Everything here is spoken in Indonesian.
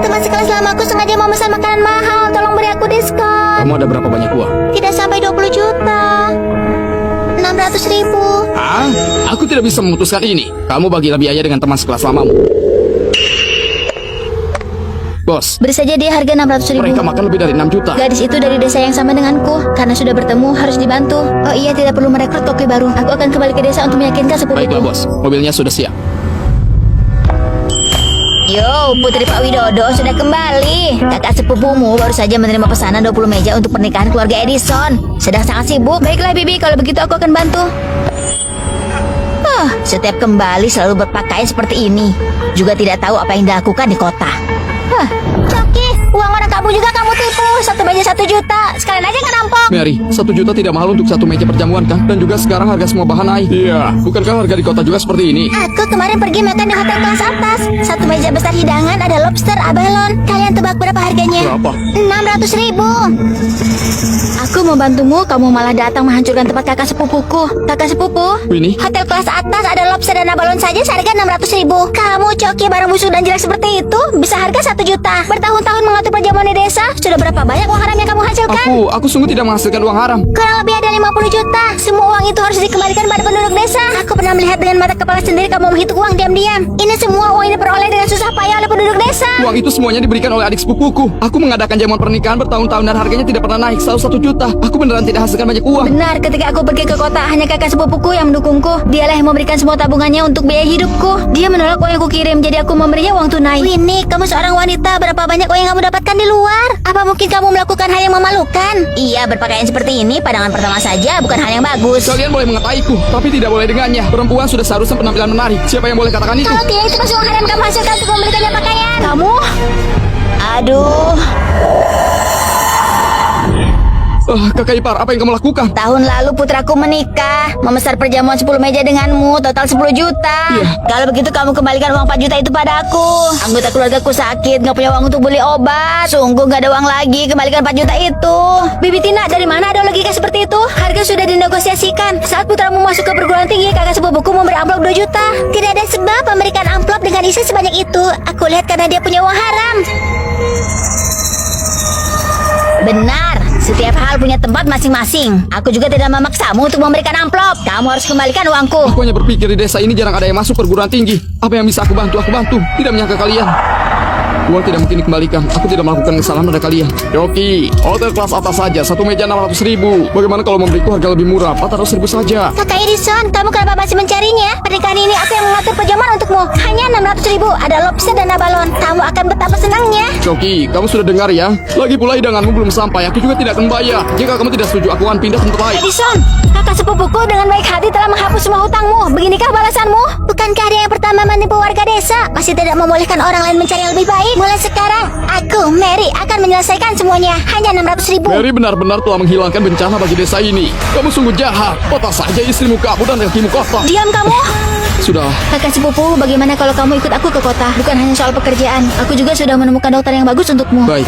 Teman sekelas lamaku sengaja mau pesan makanan mahal. Tolong beri aku diskon. Kamu ada berapa banyak uang? Tidak sampai 20 juta. 600.000. Ah, aku tidak bisa memutuskan ini. Kamu bagilah biaya dengan teman sekelas lamamu. Bos, Beri saja dia harga 600.000. mereka makan lebih dari 6 juta. Gadis itu dari desa yang sama denganku. Karena sudah bertemu harus dibantu. Oh iya, tidak perlu merekrut koki baru. Aku akan kembali ke desa untuk meyakinkan sepupuku. Baiklah bos, mobilnya sudah siap. Yo, Putri Pak Widodo sudah kembali. Kakak sepupumu baru saja menerima pesanan 20 meja untuk pernikahan keluarga Edison. Sedang sangat sibuk. Baiklah Bibi, kalau begitu aku akan bantu. Setiap kembali selalu berpakaian seperti ini. Juga tidak tahu apa yang dilakukan di kota. Coki, uang orang kamu juga kamu tipu. Satu meja 1 juta. Sekalian aja ngerampok. Mary, 1 juta tidak mahal untuk satu meja perjamuan kan? Dan juga sekarang harga semua bahan naik. Iya, bukankah harga di kota juga seperti ini? Aku kemarin pergi makan di hotel kelas atas. Satu meja besar hidangan ada lobster abalone. Kalian tebak berapa harganya? Berapa? 600.000. Aku membantumu, kamu malah datang menghancurkan tempat kakak sepupuku. Kakak sepupu, Winnie? hotel kelas atas ada lobster dan abalone saja seharga 600.000. Kamu coki barang busuk dan jelek seperti itu bisa harga 1 juta. Bertahun-tahun mengatur perjamuan di desa. Sudah berapa banyak uang haram yang kamu hasilkan? Aku sungguh tidak menghasilkan uang haram. Kurang lebih ada 50 juta. Semua uang itu harus dikembalikan pada penduduk desa. Aku pernah melihat dengan mata kepala sendiri kamu menghitung uang diam-diam. Ini semua uang ini diperoleh dengan susah payah oleh penduduk desa. Uang itu semuanya diberikan oleh adik sepupuku. Aku mengadakan jamuan pernikahan bertahun-tahun dan harganya tidak pernah naik, selalu 1 juta. Aku beneran tidak hasilkan banyak uang. Benar, ketika aku pergi ke kota hanya kakak sepupuku yang mendukungku. Dialah yang memberikan semua tabungannya untuk biaya hidupku. Dia menolak uang yang aku kirim, jadi aku memberinya uang tunai. Winnie, kamu seorang wanita. Berapa banyak uang yang kamu dapatkan di luar? Apa mungkin kamu melakukan hal yang memalukan? Iya, berpakaian seperti ini pandangan pertama saja bukan hal yang bagus. Kalian boleh mengataiku, tapi tidak boleh dengannya. Perempuan sudah seharusnya penampilan menarik. Siapa yang boleh katakan itu? Kalau tidak itu pasti uang haram kamu hasilkan untuk membelikannya pakaian. Kamu? Aduh. Kakak ipar, apa yang kamu lakukan? Tahun lalu putraku menikah, memesan perjamuan 10 meja denganmu, total 10 juta. Iya. Kalau begitu kamu kembalikan uang 4 juta itu padaku. Anggota keluargaku sakit, nggak punya uang untuk beli obat. Sungguh nggak ada uang lagi, kembalikan 4 juta itu. Bibi Tina, dari mana ada logika seperti itu? Harga sudah dinegosiasikan. Saat putramu masuk ke perguruan tinggi, kakak sepupuku memberi amplop 2 juta. Tidak ada sebab memberikan amplop dengan isi sebanyak itu. Aku lihat karena dia punya uang haram. Benar, setiap hal punya tempat masing-masing. Aku juga tidak memaksamu untuk memberikan amplop. Kamu harus kembalikan uangku. Aku hanya berpikir di desa ini jarang ada yang masuk perguruan tinggi. Apa yang bisa aku bantu, aku bantu. Tidak menyangka kalian. Uang tidak mungkin dikembalikan. Aku tidak melakukan kesalahan pada kalian. Yoki, hotel kelas atas saja, satu meja 600.000. Bagaimana kalau memberiku harga lebih murah, 400.000 saja? Kakak Edison, kamu kenapa masih mencarinya? Pernikahan ini aku yang mengatur perjamuan untukmu. Hanya 600.000, ada lobster dan abalone. Kamu akan betapa senangnya. Yoki, kamu sudah dengar ya? Lagi pula hidanganmu belum sampai. Aku juga tidak akan bayar. Jika kamu tidak setuju, aku akan pindah tempat lain. Edison, kakak sepupuku dengan baik hati telah menghapus semua hutangmu. Beginikah balasanmu? Bukankah dia yang pertama menipu warga desa? Masih tidak membolehkan orang lain mencari yang lebih baik? Mulai sekarang, aku, Mary, akan menyelesaikan semuanya. Hanya 600.000. Mary benar-benar telah menghilangkan bencana bagi desa ini. Kamu sungguh jahat. Patah saja istrimu kabur dan kakimu kotor. Diam kamu. Sudah. Kakak sepupu, bagaimana kalau kamu ikut aku ke kota? Bukan hanya soal pekerjaan. Aku juga sudah menemukan dokter yang bagus untukmu. Baik.